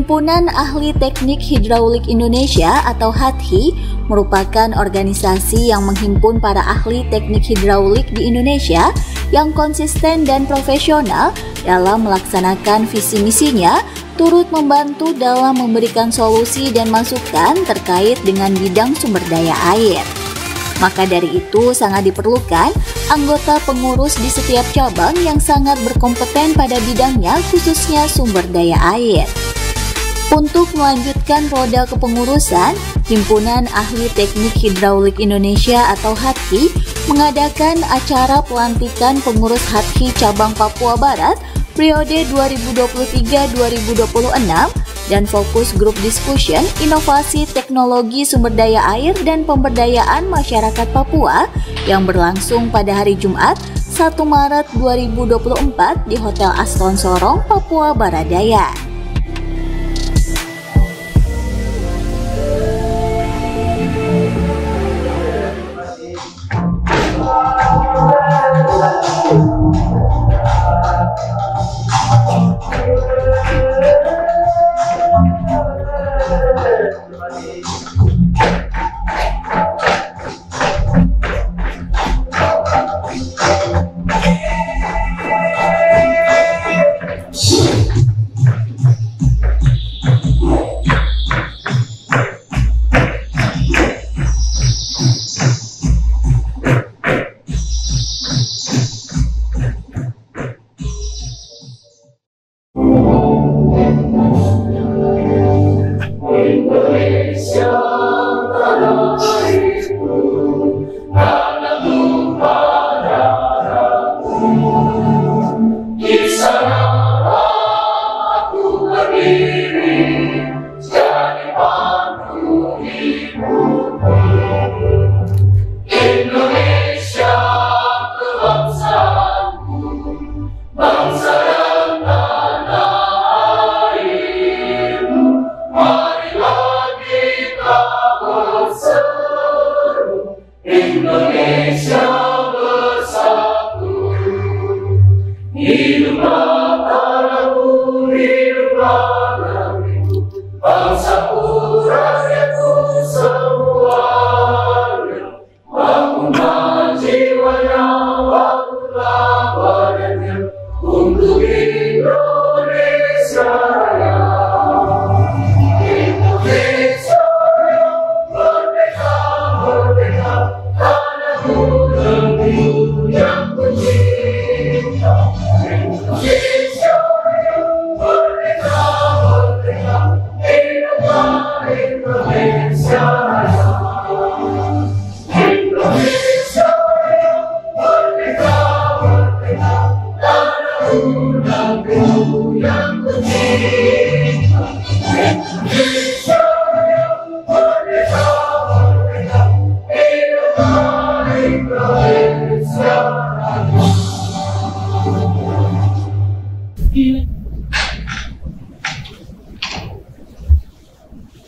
Himpunan Ahli Teknik Hidraulik Indonesia atau HATHI merupakan organisasi yang menghimpun para ahli teknik hidraulik di Indonesia yang konsisten dan profesional dalam melaksanakan visi misinya, turut membantu dalam memberikan solusi dan masukan terkait dengan bidang sumber daya air. Maka dari itu sangat diperlukan anggota pengurus di setiap cabang yang sangat berkompeten pada bidangnya, khususnya sumber daya air. Untuk melanjutkan roda kepengurusan, Himpunan Ahli Teknik Hidraulik Indonesia atau HATHI mengadakan acara pelantikan pengurus HATHI cabang Papua Barat periode 2023-2026 dan fokus grup discussion inovasi teknologi sumber daya air dan pemberdayaan masyarakat Papua yang berlangsung pada hari Jumat 1 Maret 2024 di Hotel Aston Sorong, Papua Barat Daya.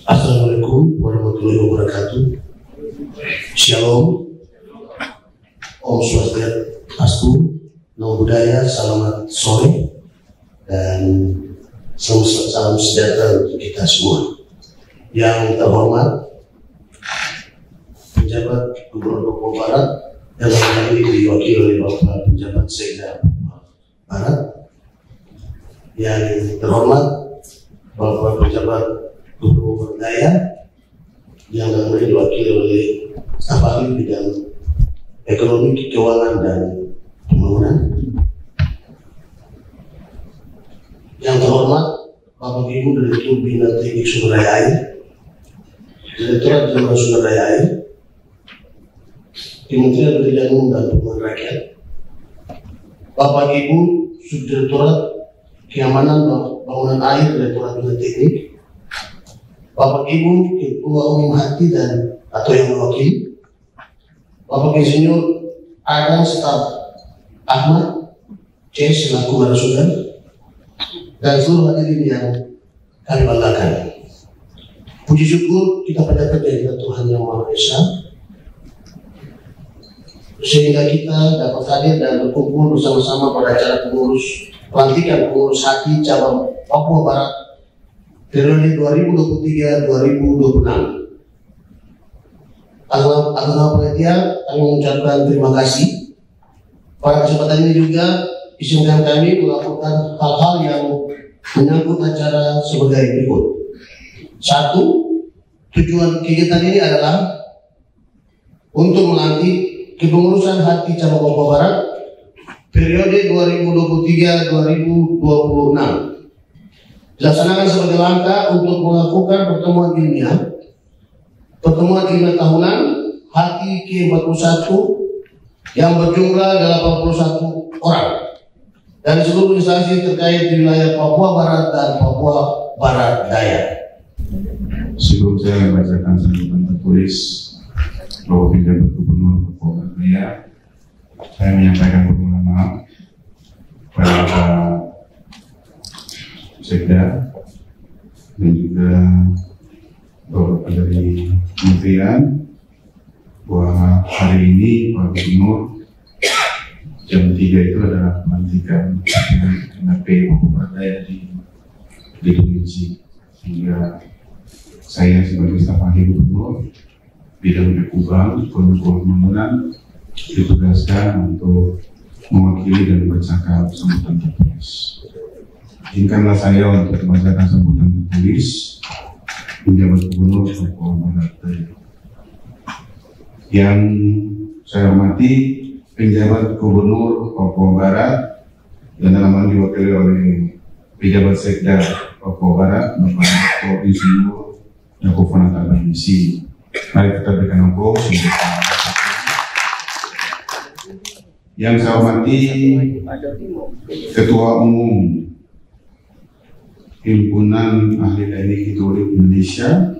Assalamualaikum warahmatullahi wabarakatuh. Shalom, Om Swastiastu, Namo Buddhaya, selamat sore, dan salam sejahtera untuk kita semua. Yang terhormat penjabat Gubernur Papua Barat yang kali ini diwakili oleh Bapak Penjabat Sekda Barat. Yang terhormat Bapak Penjabat Gubernur Daya yang kami diwakili oleh staf ahli bidang ekonomi, keuangan, dan pembangunan. Yang terhormat Bapak Ibu Direktur Bina Teknik Sumber Daya Air, Direktorat Jenderal Sumber Daya Air, Kementerian Perdagangan dan Perumahan Rakyat, Bapak Ibu Subdirektorat Keamanan Bangunan Air, Direktorat Bina Teknik, Bapak Ibu Ketua Umum HATHI dan atau yang mewakili, Bapak Insinyur Adam Staf Ahmad C selaku narasumber, dan seluruh hadirin yang kami banggakan. Puji syukur kita panjatkan kehadirat Tuhan Yang Maha Esa, sehingga kita dapat hadir dan berkumpul bersama-sama pada acara pelantikan pengurus HATHI cabang Papua Barat periode 2023-2026. Atas nama panitia, kami mengucapkan terima kasih. Pada kesempatan ini juga izinkan kami melakukan hal-hal yang menyangkut acara sebagai berikut. 1. Tujuan kegiatan ini adalah untuk melantik kepengurusan hati cabang Papua Barat periode 2023-2026. Dilaksanakan sebagai langkah untuk melakukan pertemuan ilmiah tahunan hati ke-41 yang berjumlah 81 orang dari seluruh instansi terkait di wilayah Papua Barat dan Papua Barat Daya. Sebelum saya membacakan sambutan tertulis Bapak Penjabat Gubernur Papua Barat Daya, saya menyampaikan permohonan maaf kepada Pak Sekda dan juga beberapa dari kementerian bahwa hari ini Pak Gubernur jam 3 itu adalah pelantikan NP Papua Barat Daya di Provinsi, sehingga saya sebagai staf ahli Gubernur bidang Kubang pembangunan ditugaskan untuk mewakili dan membacakan sambutan tertulis. Izinkanlah saya untuk membacakan sambutan tertulis Penjabat Gubernur Papua Barat Daya. Yang saya hormati Penjabat Gubernur Papua Barat dan dalam hal diwakili oleh Pejabat Sekda Papua Barat Bapak Dr. Insinyur Yaakob Fanata Bahisi. Mari kita berikan aplaus. Yang saya hormati Ketua Umum Himpunan Ahli Teknik Hidrolik Indonesia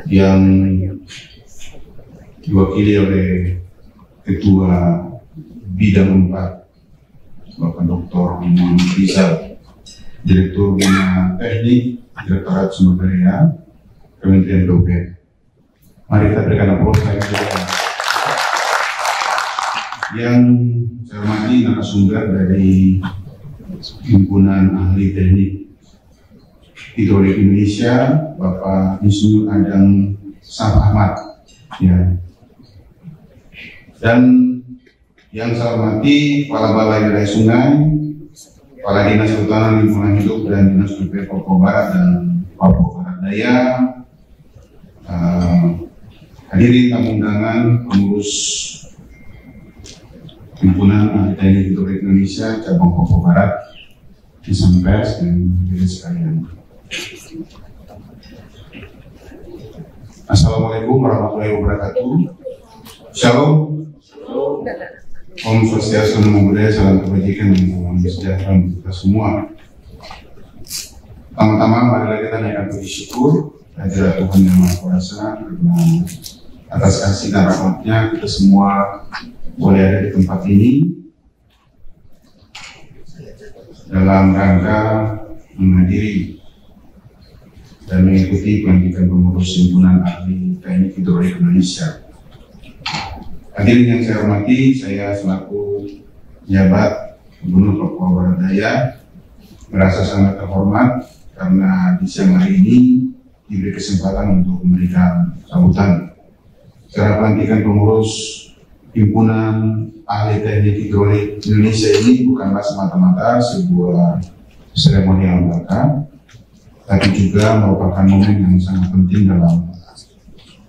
yang diwakili oleh Ketua Bidang 4 Bapak Dr. Muhammad Rizal, Direktur Bina Teknik Direktorat Sumber Daya Kementerian PUPR. Mari kita berikan aplaus. Yang saya hormati narasumber dari Himpunan Ahli Teknik Hidrolik Indonesia, Bapak Insinyur Adang Sam Ahmad, ya. Dan yang saya hormati Kepala Balai Wilayah Sungai, Kepala Dinas Kehutanan Lingkungan Hidup dan Dinas PUPR Papua Barat dan Papua Barat Daya, hadirin tamu undangan, pengurus Himpunan Ahli Teknik Hidrolik Indonesia cabang Papua Barat, insan pers dan hadirin sekalian. Assalamualaikum warahmatullahi wabarakatuh. Shalom. Om Swastiastu, Namo Buddhaya, salam kebajikan dan salam sejahtera untuk kita semua. Pertama-tama marilah kita naikkan puji syukur kehadirat Tuhan Yang Maha Kuasa karena atas kasih dan rahmat-Nya kita semua boleh ada di tempat ini dalam rangka menghadiri dan mengikuti pelantikan pengurus Himpunan Ahli Teknik Hidrolik Indonesia. Hadirin yang saya hormati, saya selaku Penjabat Gubernur Papua Barat Daya merasa sangat terhormat karena di siang hari ini diberi kesempatan untuk memberikan sambutan. Secara pelantikan pengurus Himpunan Ahli Teknik Hidrolik Indonesia ini bukanlah semata-mata sebuah seremonial belaka, tapi juga merupakan momen yang sangat penting dalam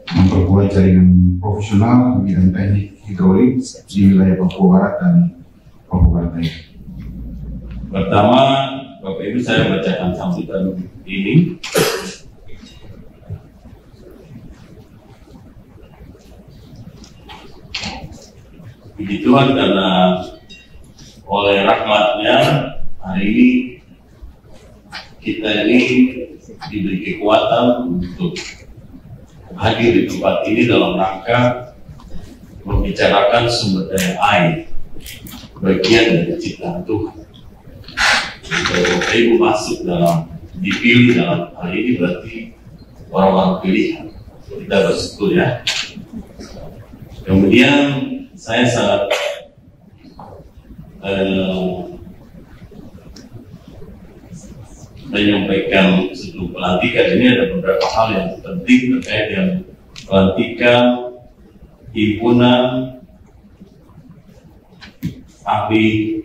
memperkuat jaringan profesional di bidang teknik hidrolik di wilayah Papua Barat dan Papua Barat Daya. Pertama, Bapak Ibu, saya bacakan sambutan ini. Puji Tuhan karena oleh rahmat-Nya hari ini kita ini diberi kekuatan untuk hadir di tempat ini dalam rangka membicarakan sumber daya air, bagian dari ciptaan Tuhan. Kalau Bapak Ibu masuk dalam, dipilih dalam hal ini berarti orang-orang pilihan. Kita bersyukur ya. Kemudian saya sangat menyampaikan sebelum pelantikan ini ada beberapa hal yang penting terkait dengan pelantikan Himpunan Ahli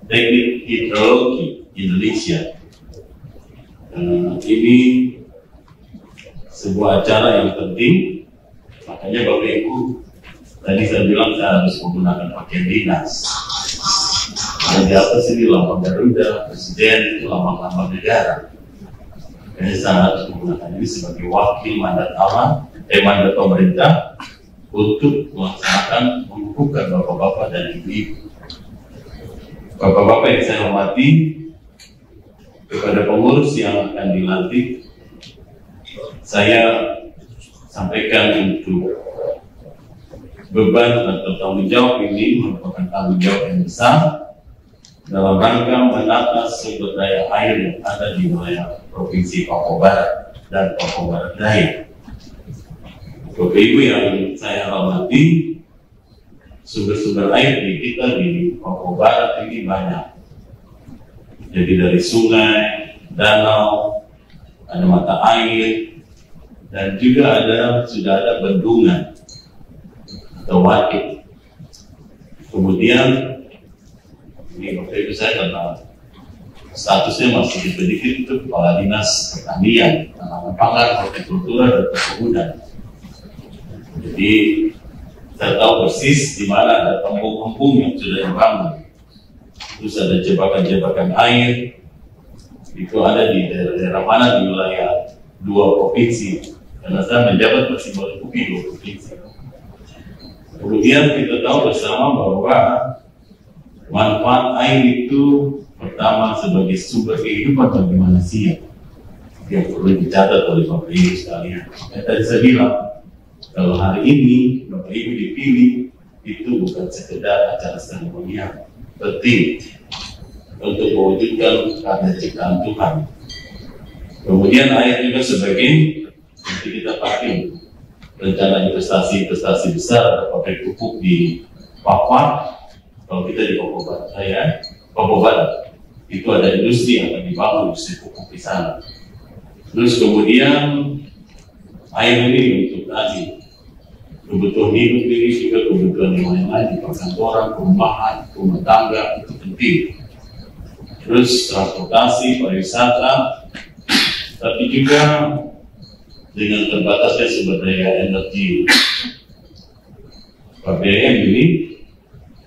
Teknik Hidrologi Indonesia. Ini sebuah acara yang penting, makanya Bapak Ibu tadi saya bilang saya harus menggunakan pakaian dinas. Di atas ini lambang Garuda, Presiden itu lambang-lambang negara. Jadi saya harus menggunakan ini sebagai wakil mandat Allah, mandat pemerintah untuk melaksanakan mengukuhkan bapak-bapak dan ibu-ibu. Bapak-bapak yang saya hormati, kepada pengurus yang akan dilantik, saya sampaikan untuk beban atau tanggung jawab ini merupakan tanggung jawab yang besar dalam rangka menata sumber daya air yang ada di wilayah Provinsi Papua Barat dan Papua Barat Daya. Bapak Ibu yang saya hormati, sumber-sumber air di kita di Papua Barat ini banyak. Jadi dari sungai, danau, ada mata air, dan juga sudah ada bendungan atau waduk. Kemudian ini Bapak Ibu saya karena statusnya masih dipilih itu Kepala Dinas Pertanian, Tanaman Pangan, Hortikultura, dan Perkebunan. Jadi saya tahu persis di mana ada kampung-kampung yang sudah dibangun. Terus ada jebakan-jebakan air, itu ada di daerah-daerah mana di wilayah 2 provinsi. Karena saya menjabat masih meliputi 2 provinsi. Kemudian kita tahu bersama bahwa manfaat air itu pertama sebagai sumber kehidupan bagi manusia yang perlu dicatat oleh Bapak Ibu sekalian. Tadi saya bilang, kalau hari ini Bapak Ibu dipilih, itu bukan sekedar acara seremonial, penting untuk mewujudkan karya ciptaan Tuhan. Kemudian air juga sebagai nanti kita pakai rencana investasi besar pakai pupuk di Papua. Kalau kita di Papua Barat, Papua Barat itu ada industri yang akan dibangun industri pupuk di sana. Terus kemudian air ini untuk tadi kebutuhan hidup ini juga kebutuhan yang lain-lain di perkantoran, perumahan, rumah tangga itu penting. Terus transportasi, pariwisata, tapi juga dengan terbatasnya sumber daya energi BBM ini,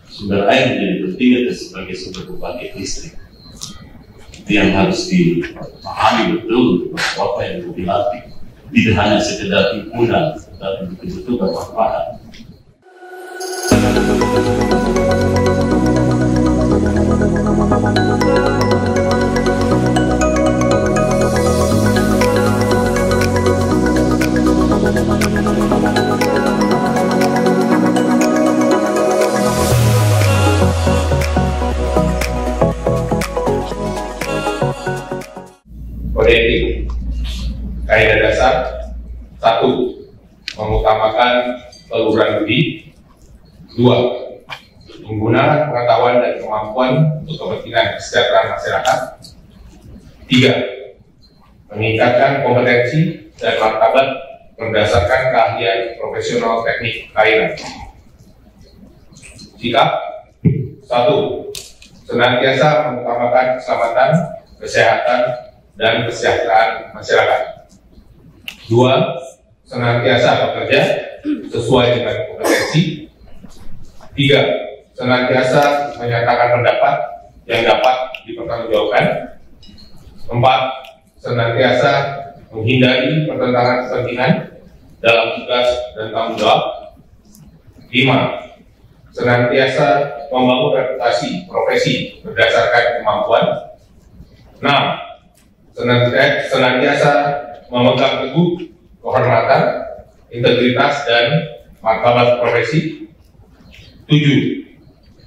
sumber air menjadi penting atau sebagai sumber pembangkit listrik. Itu yang harus dipahami betul untuk apa yang dilatih. Tidak hanya sekedar himpunan, tapi betul-betul bermanfaat. Kode etik kaidah dasar 1. Mengutamakan peluruhan budi. 2. Menggunakan pengetahuan dan kemampuan untuk kepentingan kesejahteraan masyarakat. 3. Meningkatkan kompetensi dan martabat berdasarkan keahlian profesional teknik perairan. Sikap 1. Senantiasa mengutamakan keselamatan, kesehatan, dan kesejahteraan masyarakat. 2. Senantiasa bekerja sesuai dengan kompetensi. 3. Senantiasa menyatakan pendapat yang dapat dipertanggungjawabkan. 4. Senantiasa menghindari pertentangan kepentingan dalam tugas dan tanggung jawab. 5. Senantiasa membangun reputasi profesi berdasarkan kemampuan. 6. Senantiasa memegang teguh kehormatan, integritas, dan martabat profesi. 7.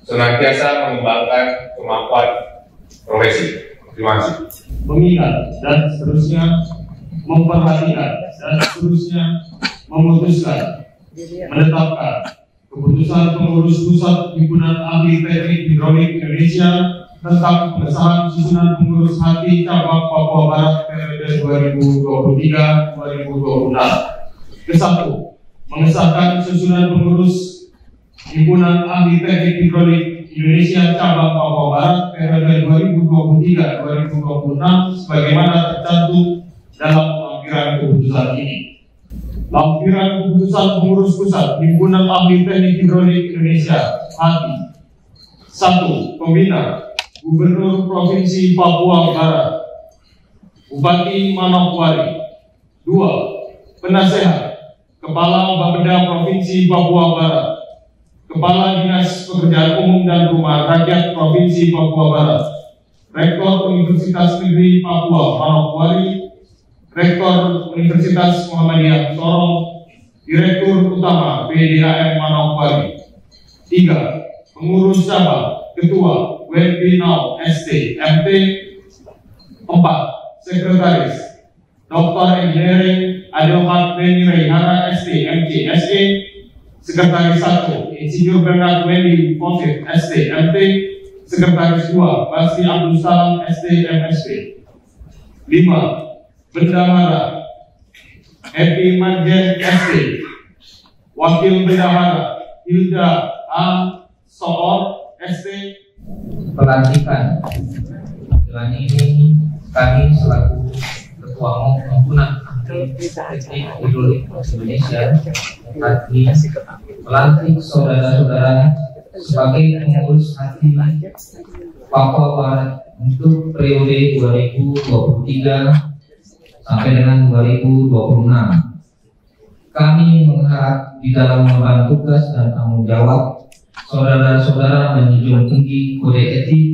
Senantiasa mengembangkan kemampuan profesi. Terima kasih. Mengingat dan seterusnya, memperhatikan dan seterusnya, memutuskan, menetapkan keputusan pengurus pusat Himpunan Ahli Teknik Hidrolik Indonesia tentang pengesahan susunan pengurus hati cabang Papua Barat periode 2023-2026. Kesatu, mengesahkan susunan pengurus Himpunan Ahli Teknik Hidrolik Indonesia cabang Papua Barat periode 2023-2026 sebagaimana tercantum dalam lampiran keputusan ini. Lampiran keputusan pengurus pusat Himpunan Ahli Teknik Hidrolik Indonesia Hati. 1. Pembina Gubernur Provinsi Papua Barat Bupati Manokwari. 2. Penasehat Kepala Bapeda Provinsi Papua Barat, Kepala Dinas Pekerjaan Umum dan Rumah Rakyat Provinsi Papua Barat, Rektor Universitas Negeri Papua Manokwari, Rektor Universitas Muhammadiyah Sorong, Direktur Utama PDAM Manokwari. 3. Pengurus cabang, Ketua Webinar ST MT. 4. Sekretaris Dr. Engineering Adelhard Beni Reihara ST MG SE. Sekretaris 1 Insinyur Bernard Wendy Fofit ST MT. Sekretaris 2 Basri Abdul Salam ST MSP. 5. Bendahara Happy Marjen ST. Wakil Bendahara Hilda A. Soor ST. Pelantikan. Dengan ini kami selaku Ketua Umum Himpunan Ahli Teknik Hidrolik Indonesia HATHI melantik saudara-saudara sebagai pengurus HATHI Papua Barat untuk periode 2023 sampai dengan 2026. Kami mengharap di dalam membantu tugas dan tanggung jawab saudara-saudara menjunjung tinggi kode etik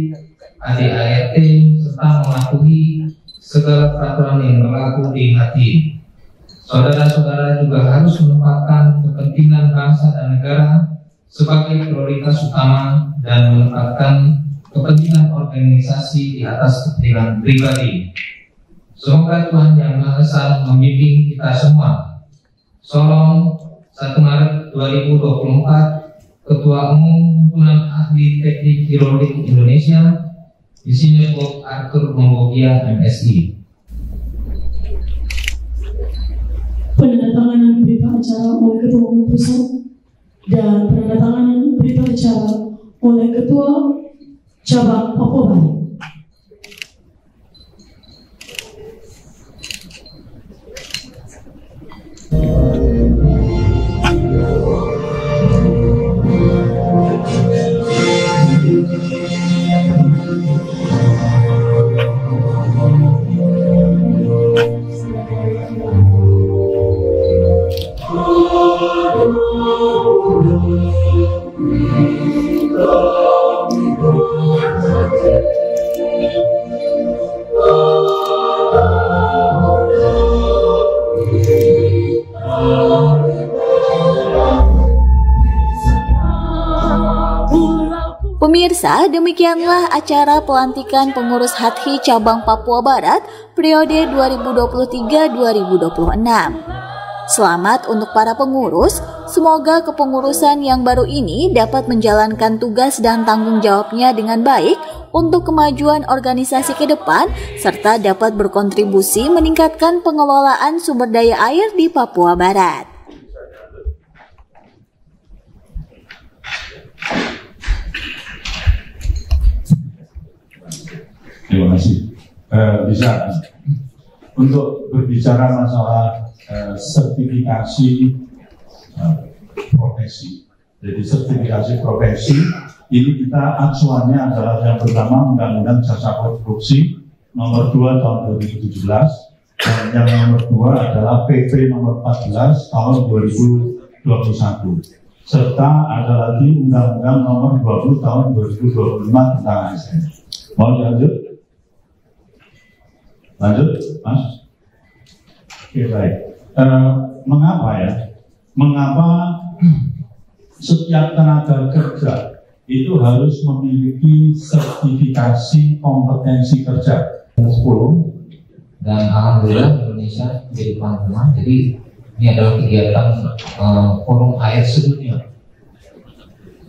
ADART serta mematuhi segala peraturan yang berlaku di HATHI. Saudara-saudara juga harus menempatkan kepentingan bangsa dan negara sebagai prioritas utama dan menempatkan kepentingan organisasi di atas kepentingan pribadi. Semoga Tuhan Yang Maha Esa membimbing kita semua. Sorong 1 Maret 2024, Ketua Umum Himpunan Ahli Teknik Hidrolik Indonesia, Insinyur Bob Arthur Mombogia MSI. Penandatanganan berita acara oleh Ketua Umum Pusat dan penandatanganan berita acara oleh Ketua Cabang Papua Barat. Pemirsa, demikianlah acara pelantikan pengurus HATHI cabang Papua Barat periode 2023-2026. Selamat untuk para pengurus, semoga kepengurusan yang baru ini dapat menjalankan tugas dan tanggung jawabnya dengan baik untuk kemajuan organisasi ke depan, serta dapat berkontribusi meningkatkan pengelolaan sumber daya air di Papua Barat. Terima kasih. Bisa untuk berbicara masalah sertifikasi profesi. Jadi sertifikasi profesi ini kita acuannya adalah yang pertama Undang-Undang Jasa Korupsi nomor 2 tahun 2017 dan yang nomor 2 adalah PP nomor 14 tahun 2021 serta ada lagi Undang-Undang nomor 20 tahun 2025 tentang ASN. Mau dilanjut? Lanjut, Mas? Oke, baik. Mengapa ya? Mengapa setiap tenaga kerja itu harus memiliki sertifikasi kompetensi kerja? 10 dan alhamdulillah Indonesia menjadi tuan rumah. Jadi ini adalah kegiatan forum AR sedunia.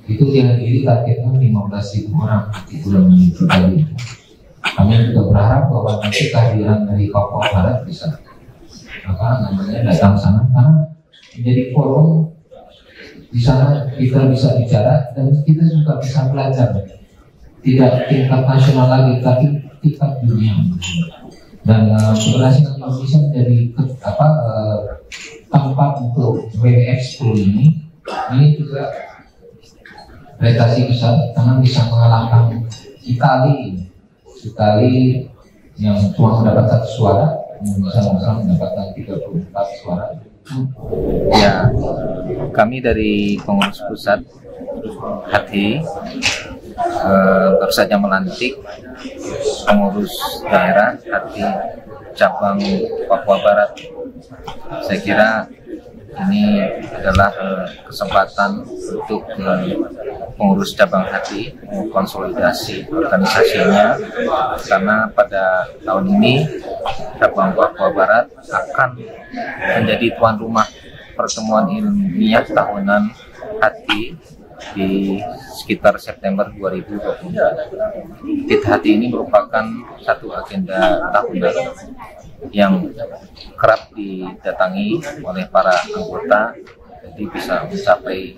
itu dihadiri targetnya 15.000 orang di bulan Juli. Kami juga berharap bahwa nanti kehadiran dari Papua Barat bisa datang sana, karena menjadi forum di sana kita bisa bicara dan kita juga bisa belajar, tidak tingkat nasional lagi tapi tingkat dunia. Dan keberhasilan Indonesia menjadi tempat untuk WEXPO ini juga prestasi besar karena bisa mengalahkan Itali yang cuma mendapat 1 suara, bisa mendapatkan 34 suara. Ya, kami dari pengurus pusat HATHI baru saja melantik pengurus daerah HATHI cabang Papua Barat. Saya kira ini adalah kesempatan untuk pengurus cabang HATHI konsolidasi organisasinya, karena pada tahun ini cabang Papua Barat akan menjadi tuan rumah pertemuan ilmiah tahunan HATHI di sekitar September 2020. HATHI ini merupakan satu agenda tahunan yang kerap didatangi oleh para anggota, jadi bisa mencapai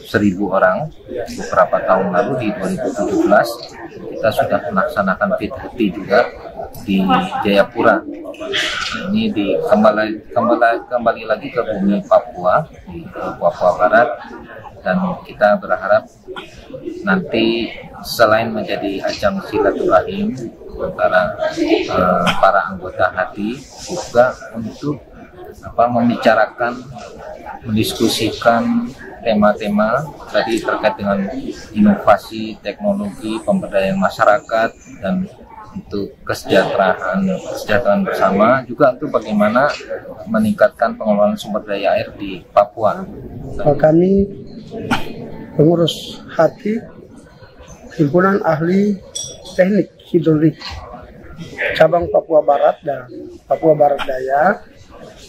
1.000 orang. Beberapa tahun lalu di 2017 kita sudah melaksanakan HATHI juga di Jayapura. Ini kembali lagi ke bumi Papua, di Papua Barat, dan kita berharap nanti selain menjadi ajang silaturahim antara para anggota HATHI, juga untuk membicarakan, mendiskusikan tema-tema tadi terkait dengan inovasi, teknologi, pemberdayaan masyarakat, dan untuk kesejahteraan bersama, juga untuk bagaimana meningkatkan pengelolaan sumber daya air di Papua. Kami pengurus HATHI, Himpunan Ahli Teknik Hidrolik cabang Papua Barat dan Papua Barat Daya,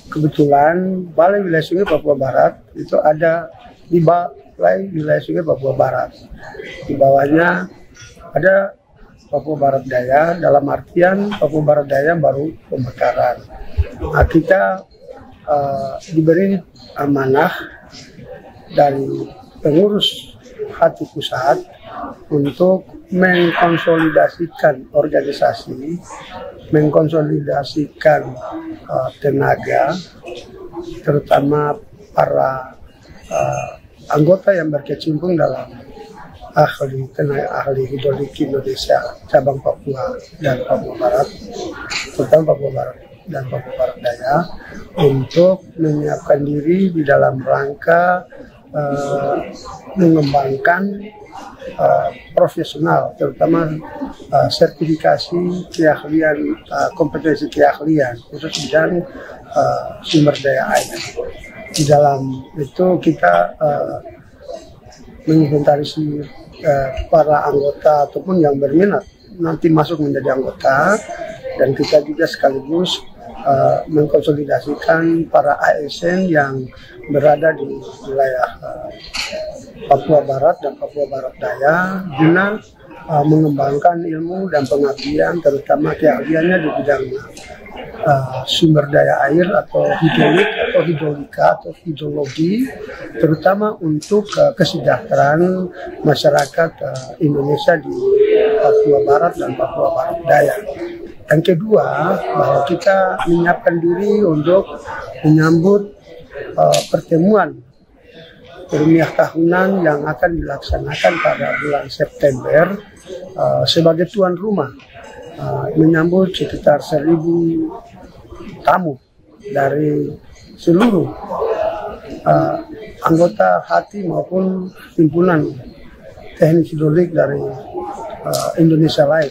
kebetulan Balai Wilayah Sungai Papua Barat itu ada di Balai Wilayah Sungai Papua Barat. Di bawahnya ada Papua Barat Daya, dalam artian Papua Barat Daya baru pemekaran. Nah, kita diberi amanah dari pengurus HATHI pusat untuk mengkonsolidasikan organisasi, mengkonsolidasikan tenaga, terutama para anggota yang berkecimpung dalam ahli hidrolik Indonesia cabang Papua dan Papua Barat, terutama Papua Barat dan Papua Barat Daya, untuk menyiapkan diri di dalam rangka mengembangkan profesional, terutama sertifikasi keahlian, kompetensi keahlian khusus bidang sumber daya air. Di dalam itu kita menginventarisir para anggota ataupun yang berminat nanti masuk menjadi anggota, dan kita juga sekaligus mengkonsolidasikan para ASN yang berada di wilayah Papua Barat dan Papua Barat Daya guna mengembangkan ilmu dan pengabdian, terutama keahliannya di bidang sumber daya air atau hidrolik atau hidrolika atau hidrologi, terutama untuk kesejahteraan masyarakat Indonesia di Papua Barat dan Papua Barat Daya. Yang kedua, bahwa kita menyiapkan diri untuk menyambut pertemuan ilmiah tahunan yang akan dilaksanakan pada bulan September sebagai tuan rumah, menyambut sekitar 1.000 tamu dari seluruh anggota HATHI maupun himpunan teknik hidrolik dari Indonesia lain.